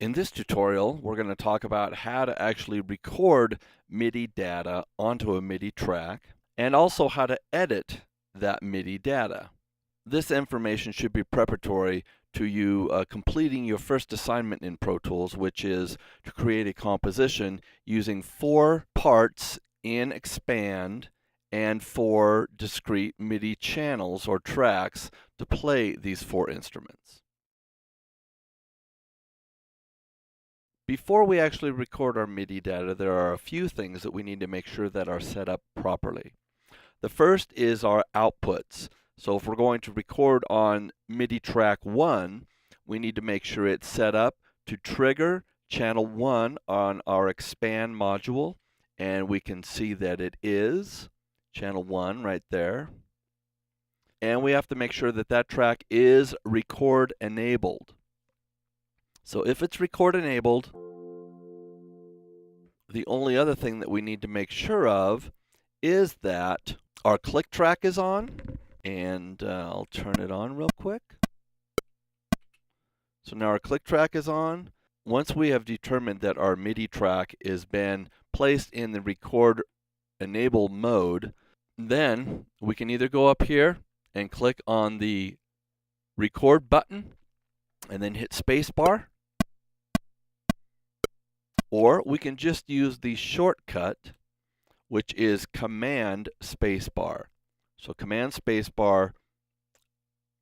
In this tutorial, we're going to talk about how to actually record MIDI data onto a MIDI track and also how to edit that MIDI data. This information should be preparatory to you completing your first assignment in Pro Tools, which is to create a composition using 4 parts in Expand and 4 discrete MIDI channels or tracks to play these 4 instruments. Before we actually record our MIDI data, there are a few things that we need to make sure that are set up properly. The first is our outputs. So if we're going to record on MIDI track 1, we need to make sure it's set up to trigger channel 1 on our expand module, and we can see that it is channel 1 right there. And we have to make sure that that track is record enabled. So if it's record enabled, the only other thing that we need to make sure of is that our click track is on, and I'll turn it on real quick. So now our click track is on. Once we have determined that our MIDI track has been placed in the record enable mode, then we can either go up here and click on the record button and then hit spacebar, or we can just use the shortcut, which is Command Spacebar. So Command Spacebar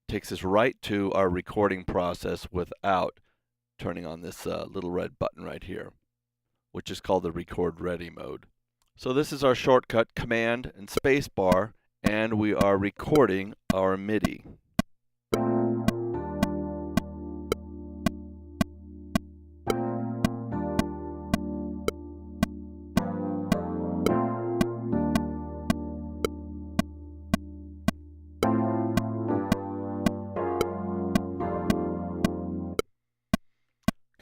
takes us right to our recording process without turning on this little red button right here, which is called the Record Ready mode. So this is our shortcut, Command and Spacebar, and we are recording our MIDI.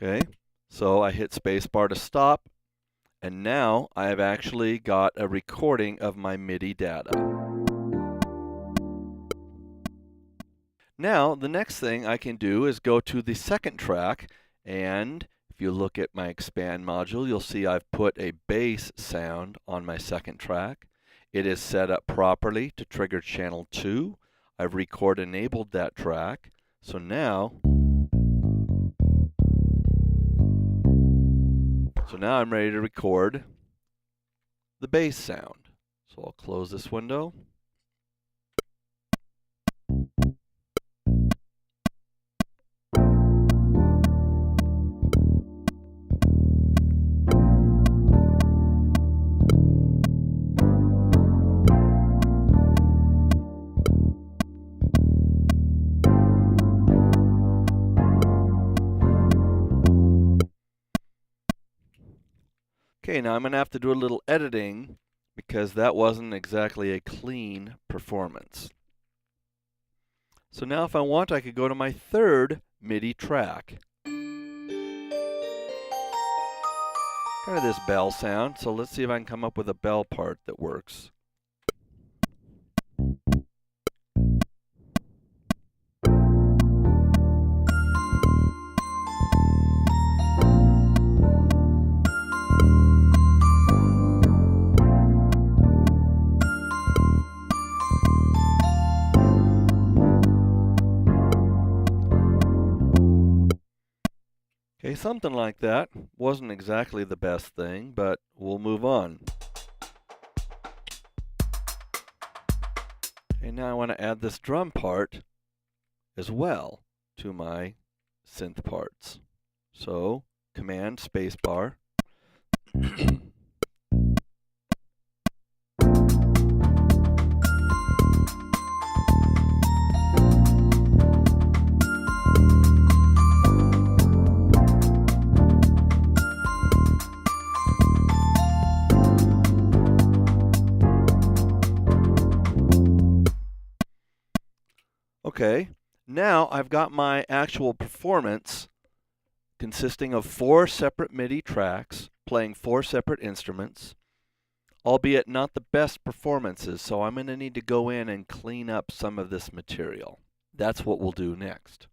Okay, so I hit spacebar to stop, and now I have actually got a recording of my MIDI data. Now, the next thing I can do is go to the second track, and if you look at my expand module, you'll see I've put a bass sound on my second track. It is set up properly to trigger channel 2. I've record enabled that track, so now I'm ready to record the bass sound. So I'll close this window. Okay, now I'm going to have to do a little editing because that wasn't exactly a clean performance. So now if I want, I could go to my third MIDI track. Kind of this bell sound, so let's see if I can come up with a bell part that works. Okay, something like that. Wasn't exactly the best thing, but we'll move on. Okay, now I want to add this drum part as well to my synth parts. So, Command Spacebar. Okay, now I've got my actual performance consisting of 4 separate MIDI tracks playing 4 separate instruments, albeit not the best performances, so I'm going to need to go in and clean up some of this material. That's what we'll do next.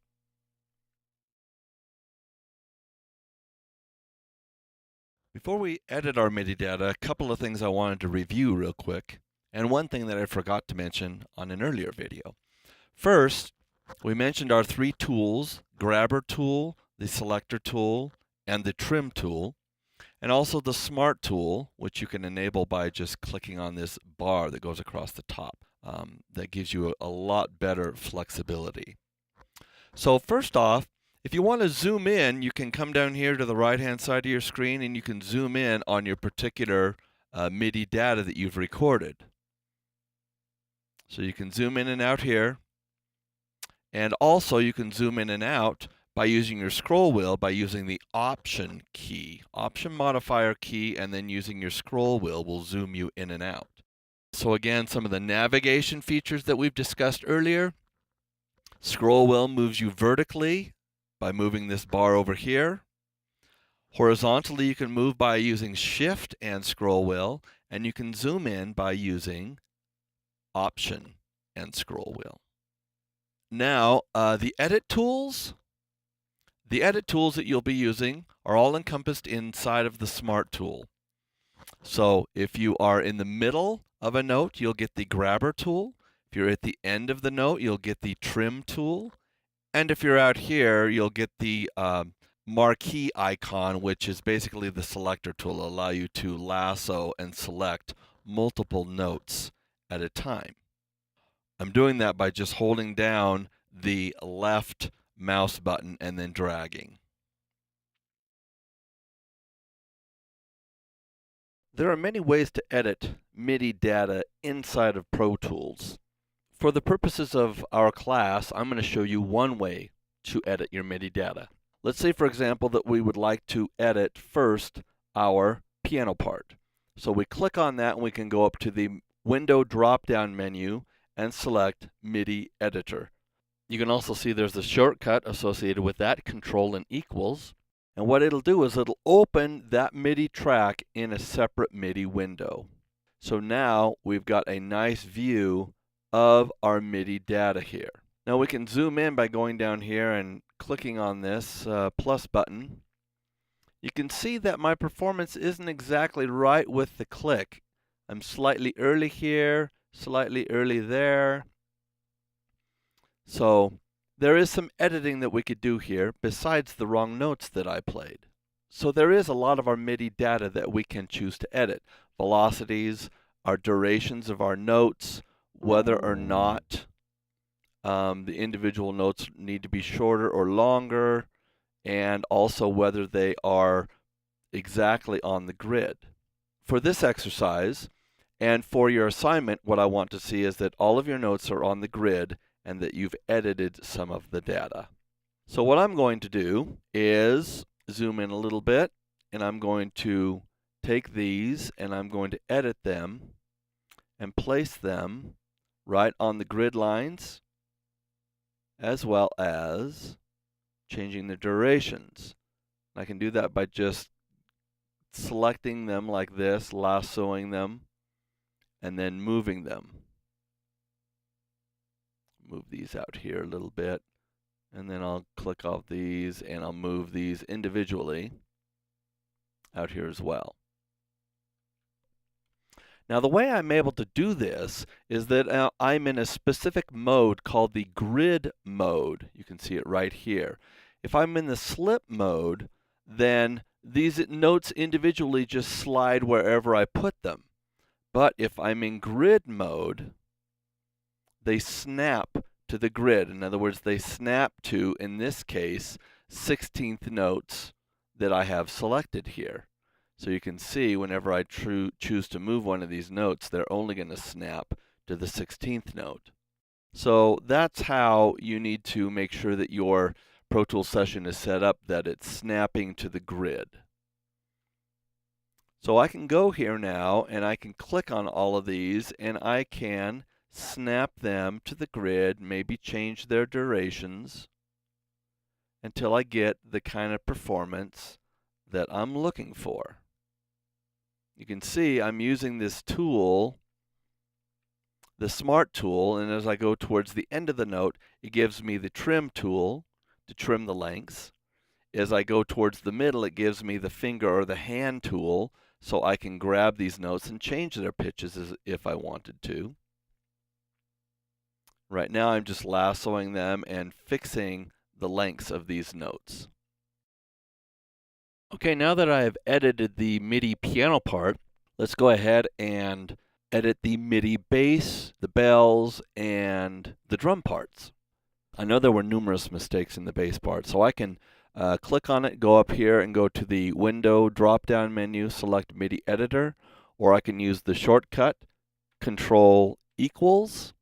Before we edit our MIDI data, a couple of things I wanted to review real quick, and one thing that I forgot to mention on an earlier video. First, we mentioned our three tools: grabber tool, the selector tool, and the trim tool, and also the smart tool, which you can enable by just clicking on this bar that goes across the top. That gives you a lot better flexibility. So first off, if you want to zoom in, you can come down here to the right-hand side of your screen and you can zoom in on your particular MIDI data that you've recorded. So you can zoom in and out here. And also you can zoom in and out by using your scroll wheel, by using the Option key. Option modifier key, and then using your scroll wheel will zoom you in and out. So again, some of the navigation features that we've discussed earlier. Scroll wheel moves you vertically by moving this bar over here. Horizontally, you can move by using Shift and scroll wheel, and you can zoom in by using Option and scroll wheel. Now, the edit tools that you'll be using are all encompassed inside of the Smart tool. So if you are in the middle of a note, you'll get the grabber tool. If you're at the end of the note, you'll get the trim tool. And if you're out here, you'll get the marquee icon, which is basically the selector tool, to allow you to lasso and select multiple notes at a time. I'm doing that by just holding down the left mouse button and then dragging. There are many ways to edit MIDI data inside of Pro Tools. For the purposes of our class, I'm going to show you one way to edit your MIDI data. Let's say, for example, that we would like to edit first our piano part. So we click on that and we can go up to the window drop-down menu and select MIDI Editor. You can also see there's a shortcut associated with that, Control and Equals. And what it'll do is it'll open that MIDI track in a separate MIDI window. So now we've got a nice view of our MIDI data here. Now we can zoom in by going down here and clicking on this plus button. You can see that my performance isn't exactly right with the click. I'm slightly early here, slightly early there. So there is some editing that we could do here besides the wrong notes that I played. So there is a lot of our MIDI data that we can choose to edit. Velocities, our durations of our notes, whether or not the individual notes need to be shorter or longer, and also whether they are exactly on the grid. For this exercise and for your assignment, what I want to see is that all of your notes are on the grid and that you've edited some of the data. So what I'm going to do is zoom in a little bit, and I'm going to take these and I'm going to edit them and place them right on the grid lines, as well as changing the durations. I can do that by just selecting them like this, lassoing them, and then moving them. Move these out here a little bit, and then I'll click off these and I'll move these individually out here as well. Now the way I'm able to do this is that I'm in a specific mode called the grid mode. You can see it right here. If I'm in the slip mode, then these notes individually just slide wherever I put them. But if I'm in grid mode, they snap to the grid. In other words, they snap to, in this case, 16th notes that I have selected here. So you can see whenever I choose to move one of these notes, they're only going to snap to the 16th note. So that's how you need to make sure that your Pro Tools session is set up, that it's snapping to the grid. So I can go here now and I can click on all of these and I can snap them to the grid, maybe change their durations until I get the kind of performance that I'm looking for. You can see I'm using this tool, the Smart tool, and as I go towards the end of the note, it gives me the Trim tool to trim the lengths. as I go towards the middle, it gives me the finger or the hand tool, so I can grab these notes and change their pitches if I wanted to. Right now I'm just lassoing them and fixing the lengths of these notes. Okay, now that I have edited the MIDI piano part, let's go ahead and edit the MIDI bass, the bells, and the drum parts. I know there were numerous mistakes in the bass part, so I can click on it, go up here and go to the Window drop-down menu, select MIDI Editor, or I can use the shortcut Control equals,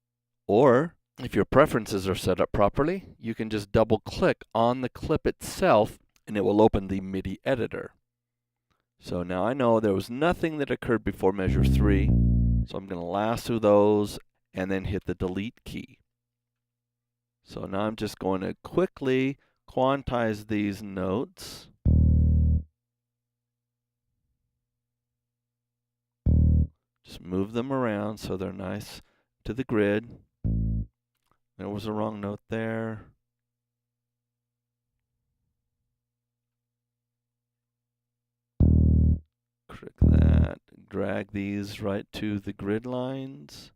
or if your preferences are set up properly, you can just double-click on the clip itself and it will open the MIDI editor. So now I know there was nothing that occurred before measure 3, so I'm going to lasso those and then hit the delete key. So now I'm just going to quickly quantize these notes. Just move them around so they're nice to the grid. There was a wrong note there. Click that, drag these right to the grid lines.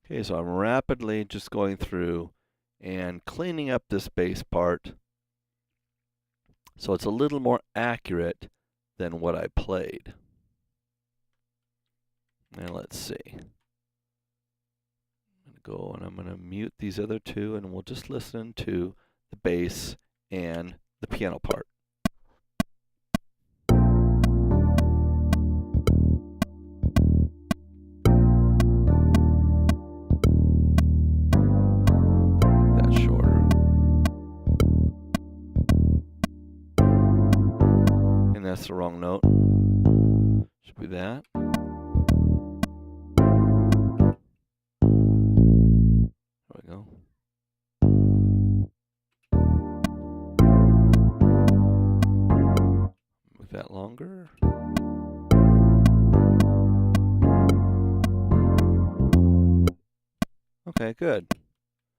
Okay, so I'm rapidly just going through and cleaning up this bass part so it's a little more accurate than what I played. Now let's see. I'm going to go and I'm going to mute these other two and we'll just listen to the bass and the piano part. That's shorter. And that's the wrong note. Should be that. There we go. Make that longer. Okay, good.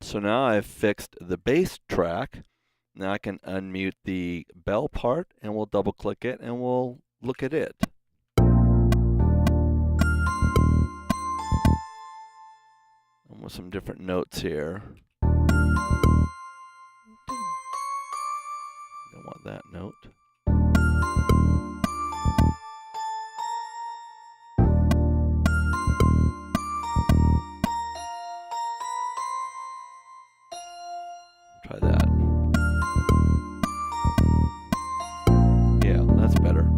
So now I've fixed the bass track. Now I can unmute the bell part and we'll double click it and we'll look at it. And with some different notes here. Don't want that note. Try that. Yeah, that's better.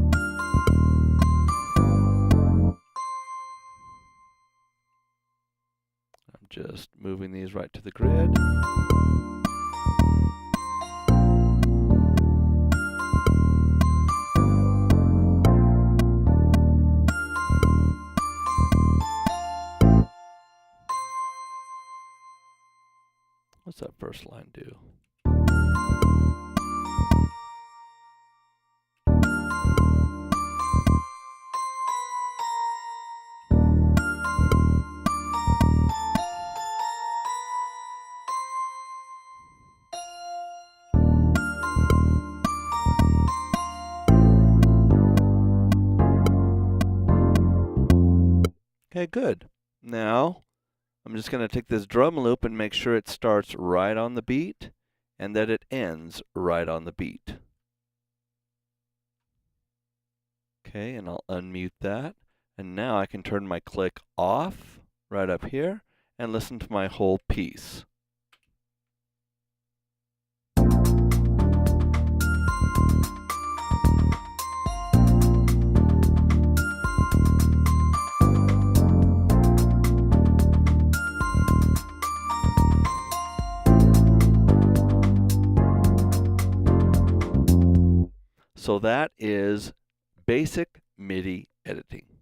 I'm just moving these right to the grid. What's that first line do? Okay, good. Now, I'm just going to take this drum loop and make sure it starts right on the beat and that it ends right on the beat. Okay, and I'll unmute that. And now I can turn my click off right up here and listen to my whole piece. So that is basic MIDI editing.